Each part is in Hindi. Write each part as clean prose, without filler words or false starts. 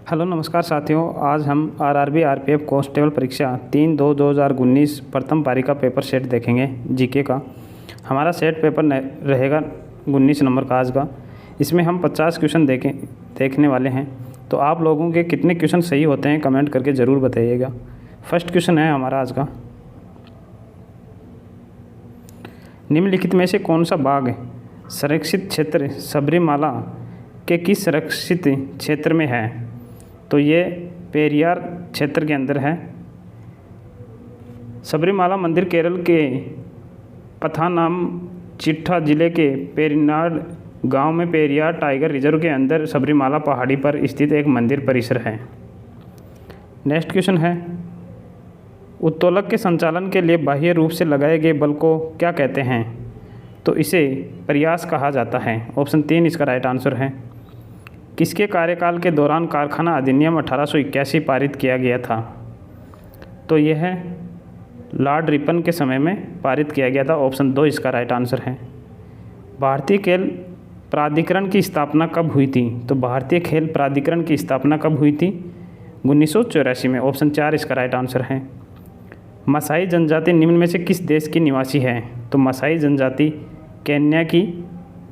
हेलो नमस्कार साथियों। आज हम आरआरबी आरपीएफ कांस्टेबल परीक्षा 3/2/2019 प्रथम पारी का पेपर सेट देखेंगे जीके का। हमारा सेट पेपर रहेगा 19 नंबर का आज का। इसमें हम 50 क्वेश्चन देखने वाले हैं। तो आप लोगों के कितने क्वेश्चन सही होते हैं कमेंट करके ज़रूर बताइएगा। फर्स्ट क्वेश्चन है हमारा आज का, निम्नलिखित में से कौन सा बाग संरक्षित क्षेत्र सबरीमाला के किस संरक्षित क्षेत्र में है? तो ये पेरियार क्षेत्र के अंदर है। सबरीमाला मंदिर केरल के पथानामथिट्टा जिले के पेरिनाड गांव में पेरियार टाइगर रिजर्व के अंदर सबरीमाला पहाड़ी पर स्थित एक मंदिर परिसर है। नेक्स्ट क्वेश्चन है, उत्तोलक के संचालन के लिए बाह्य रूप से लगाए गए बल को क्या कहते हैं? तो इसे प्रयास कहा जाता है। ऑप्शन 3 इसका राइट आंसर है। किसके कार्यकाल के दौरान कारखाना अधिनियम 1881 पारित किया गया था? तो यह है लॉर्ड रिपन के समय में पारित किया गया था। ऑप्शन 2 इसका राइट आंसर है। भारतीय खेल प्राधिकरण की स्थापना कब हुई थी? तो भारतीय खेल प्राधिकरण की स्थापना कब हुई थी? 1984 में। ऑप्शन 4 इसका राइट आंसर है। मसाई जनजाति निम्न में से किस देश की निवासी है? तो मसाई जनजाति केन्या की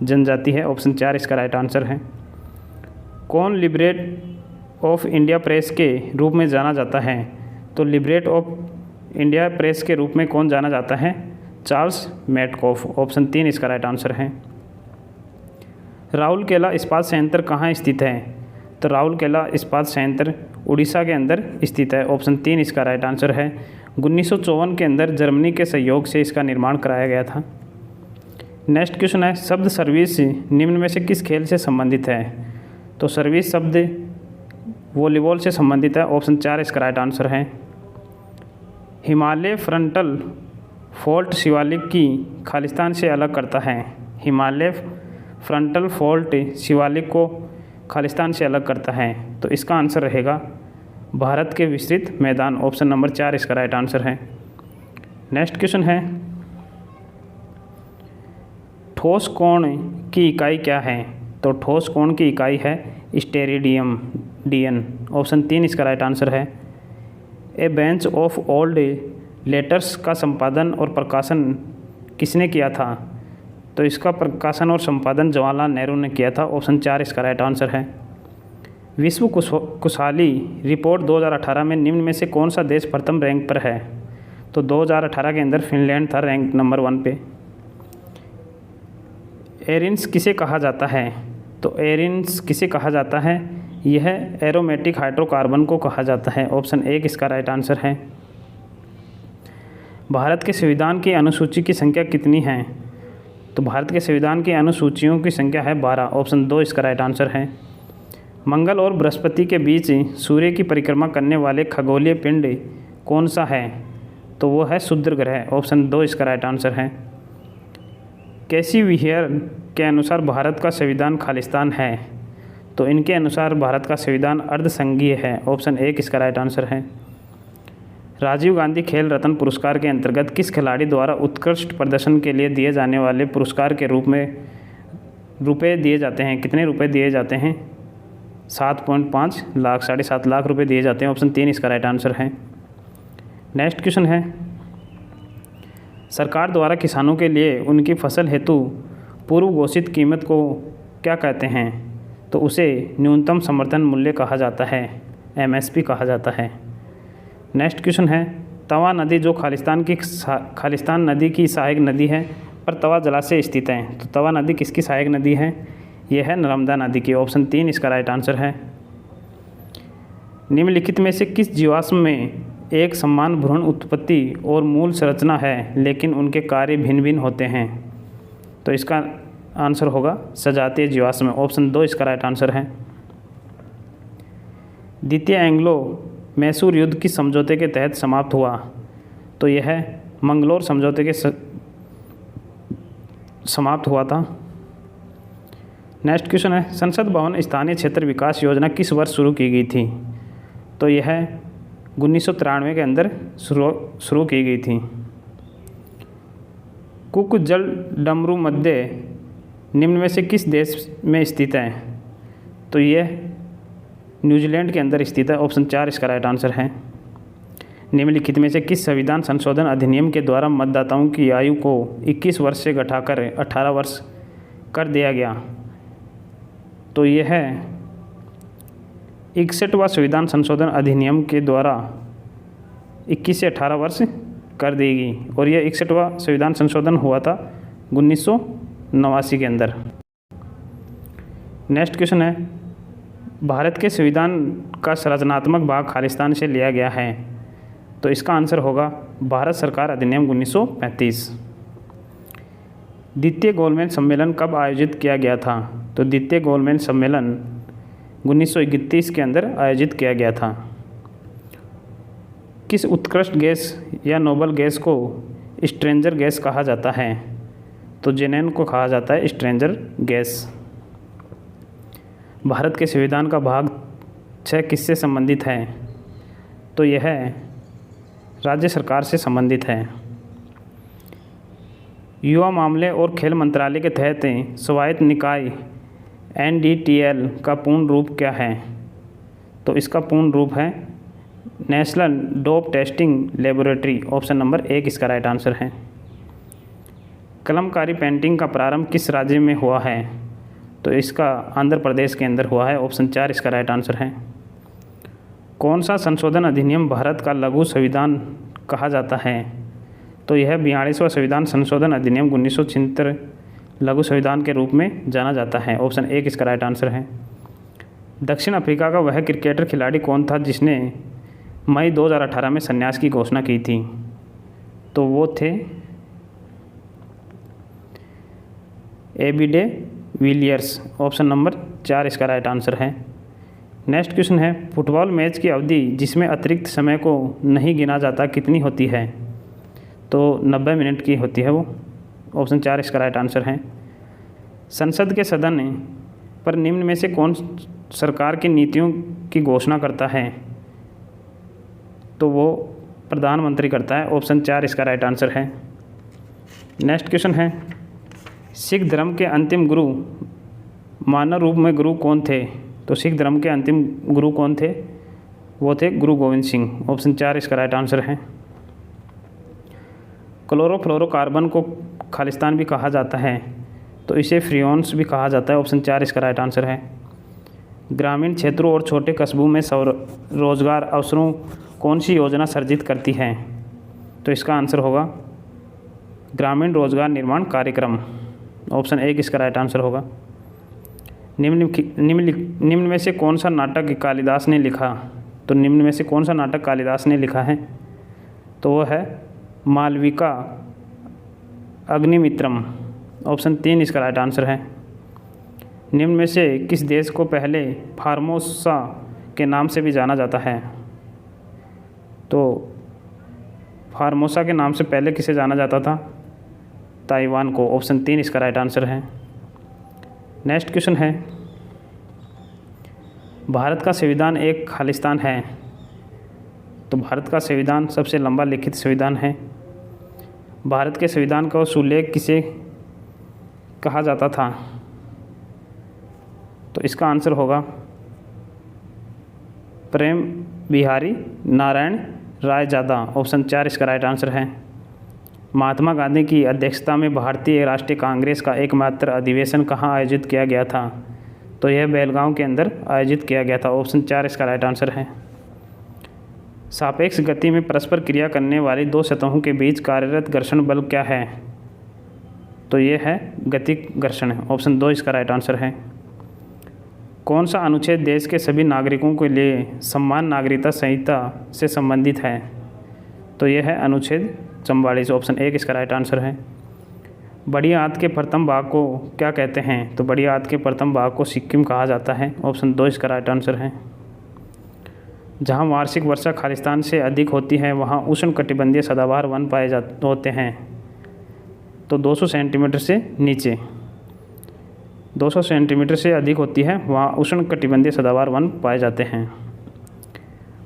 जनजाति है। ऑप्शन 4 इसका राइट आंसर है। कौन लिबरेट ऑफ इंडिया प्रेस के रूप में जाना जाता है? तो लिबरेट ऑफ इंडिया प्रेस के रूप में कौन जाना जाता है? Charles Metcalfe. ऑप्शन 3 इसका राइट आंसर है। राउरकेला इस्पात संयंत्र कहाँ स्थित है? तो राउरकेला इस्पात संयंत्र उड़ीसा के अंदर स्थित है। ऑप्शन 3 इसका राइट आंसर है। 1954 के अंदर जर्मनी के सहयोग से इसका निर्माण कराया गया था। नेक्स्ट क्वेश्चन है, शब्द सर्विस निम्न में से किस खेल से संबंधित है? तो सर्विस शब्द वॉलीबॉल से संबंधित है। ऑप्शन 4 इसका राइट आंसर है। हिमालय फ्रंटल फॉल्ट शिवालिक की खालिस्तान से अलग करता है। हिमालय फ्रंटल फॉल्ट शिवालिक को खालिस्तान से अलग करता है। तो इसका आंसर रहेगा भारत के विस्तृत मैदान। ऑप्शन नंबर 4 इसका राइट आंसर है। नेक्स्ट क्वेश्चन है, ठोस कोण की इकाई क्या है? तो ठोस कोण की इकाई है स्टेरेडियन DN। ऑप्शन 3 इसका राइट आंसर है। ए बेंच ऑफ ओल्ड लेटर्स का संपादन और प्रकाशन किसने किया था? तो इसका प्रकाशन और संपादन जवाहरलाल नेहरू ने किया था। ऑप्शन 4 इसका राइट आंसर है। विश्व खुशहाली रिपोर्ट 2018 में निम्न में से कौन सा देश प्रथम रैंक पर है? तो 2018 के अंदर फिनलैंड था रैंक नंबर 1 पे। एरिन्स किसे कहा जाता है? तो एरिन्स किसे कहा जाता है? यह एरोमेटिक हाइड्रोकार्बन को कहा जाता है। ऑप्शन 1 इसका राइट आंसर है। भारत के संविधान की अनुसूची की संख्या कितनी है? तो भारत के संविधान की अनुसूचियों की संख्या है 12। ऑप्शन 2 इसका राइट आंसर है। मंगल और बृहस्पति के बीच सूर्य की परिक्रमा करने वाले खगोलीय पिंड कौन सा है? तो वो है क्षुद्र ग्रह। ऑप्शन 2 इसका राइट आंसर है। कैसी विहेयर के अनुसार भारत का संविधान खालिस्तान है? तो इनके अनुसार भारत का संविधान अर्धसंघीय है। ऑप्शन 1 इसका राइट आंसर है। राजीव गांधी खेल रत्न पुरस्कार के अंतर्गत किस खिलाड़ी द्वारा उत्कृष्ट प्रदर्शन के लिए दिए जाने वाले पुरस्कार के रूप में रुपए दिए जाते हैं? कितने रुपए दिए जाते हैं? 7.5 लाख, 7.5 लाख रुपए दिए जाते हैं। ऑप्शन 3 इसका राइट आंसर है। नेक्स्ट क्वेश्चन है, सरकार द्वारा किसानों के लिए उनकी फसल हेतु पूर्व घोषित कीमत को क्या कहते हैं? तो उसे न्यूनतम समर्थन मूल्य कहा जाता है, MSP कहा जाता है। नेक्स्ट क्वेश्चन है, तवा नदी जो खालिस्तान नदी की सहायक नदी है पर तवा जलाशय स्थित है, तो तवा नदी किसकी सहायक नदी है? यह है नर्मदा नदी की। ऑप्शन 3 इसका राइट आंसर है। निम्नलिखित में से किस जीवाश्म में एक समान भ्रूण उत्पत्ति और मूल संरचना है लेकिन उनके कार्य भिन्न भिन्न होते हैं? तो इसका आंसर होगा सजातीय जीवाश्म। ऑप्शन 2 इसका राइट आंसर है। द्वितीय एंग्लो मैसूर युद्ध किस समझौते के तहत समाप्त हुआ? तो यह मंगलोर समझौते के समाप्त हुआ था। नेक्स्ट क्वेश्चन है, संसद भवन स्थानीय क्षेत्र विकास योजना किस वर्ष शुरू की गई थी? तो यह 1993 के अंदर शुरू की गई थी। कुक जल डमरू मध्य निम्न में से किस देश में स्थित है? तो यह न्यूजीलैंड के अंदर स्थित है। ऑप्शन 4 इसका राइट आंसर है। निम्नलिखित में से किस संविधान संशोधन अधिनियम के द्वारा मतदाताओं की आयु को 21 वर्ष से घटाकर 18 वर्ष कर दिया गया? तो यह है 61वां संविधान संशोधन अधिनियम के द्वारा 21 से 18 वर्ष कर देगी और यह 61वां संविधान संशोधन हुआ था 1989 के अंदर। नेक्स्ट क्वेश्चन है, भारत के संविधान का संरचनात्मक भाग खालिस्तान से लिया गया है? तो इसका आंसर होगा भारत सरकार अधिनियम 1935। द्वितीय गोलमेज सम्मेलन कब आयोजित किया गया था? तो द्वितीय गोलमेज सम्मेलन 1931 के अंदर आयोजित किया गया था। किस उत्कृष्ट गैस या नोबल गैस को स्ट्रेंजर गैस कहा जाता है? तो जेनेन को कहा जाता है स्ट्रेंजर गैस। भारत के संविधान का भाग 6 किससे संबंधित है? तो यह राज्य सरकार से संबंधित है। युवा मामले और खेल मंत्रालय के तहत स्वायत्त निकाय NDTL का पूर्ण रूप क्या है? तो इसका पूर्ण रूप है national dope testing laboratory. Option number 1 इसका राइट आंसर है। कलमकारी पेंटिंग का प्रारंभ किस राज्य में हुआ है? तो इसका आंध्र प्रदेश के अंदर हुआ है। ऑप्शन 4 इसका राइट आंसर है। कौन सा संशोधन अधिनियम भारत का लघु संविधान कहा जाता है? तो यह 42वां संविधान संशोधन अधिनियम 1976 लघु संविधान के रूप में जाना जाता है। ऑप्शन 1 इसका राइट आंसर है। दक्षिण अफ्रीका का वह क्रिकेटर खिलाड़ी कौन था जिसने मई 2018 में संन्यास की घोषणा की थी? तो वो थे AB day Villiers. Option number 4 इसका राइट आंसर है। नेक्स्ट क्वेश्चन है, फुटबॉल मैच की अवधि जिसमें अतिरिक्त समय को नहीं गिना जाता कितनी होती है? तो 90 मिनट की होती है वो। ऑप्शन 4 इसका राइट आंसर है। संसद के सदन पर निम्न में से कौन सरकार की नीतियों की घोषणा करता है? तो वो प्रधानमंत्री करता है। ऑप्शन 4 इसका राइट आंसर है। नेक्स्ट क्वेश्चन है, सिख धर्म के अंतिम गुरु मानव रूप में गुरु कौन थे? तो सिख धर्म के अंतिम गुरु कौन थे? वो थे गुरु गोविंद सिंह। ऑप्शन 4 इसका राइट आंसर है। क्लोरोफ्लोरोकार्बन को खालिस्तान भी कहा जाता है, तो इसे फ्रियोन्स भी कहा जाता है। ऑप्शन 4 इसका राइट आंसर है। ग्रामीण क्षेत्रों और छोटे कस्बों में रोजगार अवसरों कौन सी योजना सर्जित करती है? तो इसका आंसर होगा ग्रामीण रोजगार निर्माण कार्यक्रम। ऑप्शन 1 इसका राइट आंसर होगा। निम्न में से कौन सा नाटक कालिदास ने लिखा? तो निम्न में से कौन सा नाटक कालिदास ने लिखा है? तो वो है मालविका अग्निमित्रम। ऑप्शन 3 इसका राइट आंसर है। निम्न में से किस देश को पहले फार्मोसा के नाम से भी जाना जाता है? तो फार्मोसा के नाम से पहले किसे जाना जाता था? ताइवान को। ऑप्शन 3 इसका राइट आंसर है। नेक्स्ट क्वेश्चन है, भारत का संविधान एक खालिस्तान है, तो भारत का संविधान सबसे लंबा लिखित संविधान है। भारत के संविधान का सुलेख किसे कहा जाता था? तो इसका आंसर होगा प्रेम बिहारी नारायण रायजादा। ऑप्शन 4 इसका राइट आंसर है। महात्मा गांधी की अध्यक्षता में भारतीय राष्ट्रीय कांग्रेस का एकमात्र अधिवेशन कहाँ आयोजित किया गया था? तो यह बेलगांव के अंदर आयोजित किया गया था। ऑप्शन 4 इसका राइट आंसर है। सापेक्ष गति में परस्पर क्रिया करने वाली दो सतहों के बीच कार्यरत घर्षण बल क्या है? तो ये है गतिक घर्षण। ऑप्शन 2 इसका राइट आंसर है। कौन सा अनुच्छेद देश के सभी नागरिकों के लिए समान नागरिकता संहिता से संबंधित है? तो यह है अनुच्छेद 44। ऑप्शन 1 इसका राइट आंसर है। बड़ी आंत के प्रथम भाग को क्या कहते हैं? तो बड़ी आंत के प्रथम भाग को सिक्किम कहा जाता है। ऑप्शन 2 इसका राइट आंसर है। जहां वार्षिक वर्षा खालिस्तान से अधिक होती है वहां उष्णकटिबंधीय सदाबहार वन पाए जाते होते हैं। तो 200 सेंटीमीटर से नीचे 200 सेंटीमीटर से अधिक होती है वहाँ उष्णकटिबंधीय सदाबहार वन पाए जाते हैं।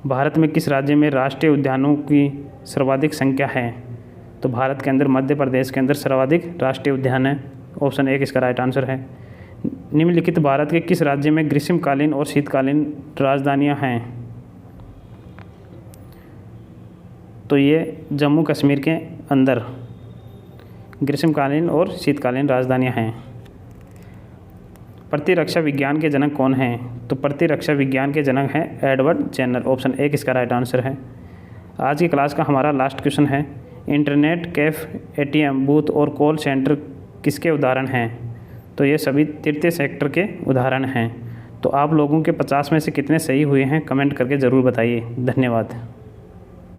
भारत में किस राज्य में राष्ट्रीय उद्यानों की सर्वाधिक संख्या है? तो भारत के अंदर मध्य प्रदेश के अंदर सर्वाधिक राष्ट्रीय उद्यान है। ऑप्शन 1 इसका राइट आंसर है। निम्नलिखित भारत के किस राज्य में ग्रीष्मकालीन और शीतकालीन राजधानियां हैं? तो ये जम्मू कश्मीर के अंदर ग्रीष्मकालीन और शीतकालीन राजधानियां हैं। प्रतिरक्षा विज्ञान के जनक कौन हैं? तो प्रतिरक्षा विज्ञान के जनक हैं एडवर्ड जेनर। ऑप्शन 1 इसका राइट आंसर है। आज की क्लास का हमारा लास्ट क्वेश्चन है, इंटरनेट, कैफ़, एटीएम बूथ और कॉल सेंटर किसके उदाहरण हैं? तो ये सभी तृतीय सेक्टर के उदाहरण हैं। तो आप लोगों के 50 में से कितने सही हुए हैं कमेंट करके ज़रूर बताइए। धन्यवाद।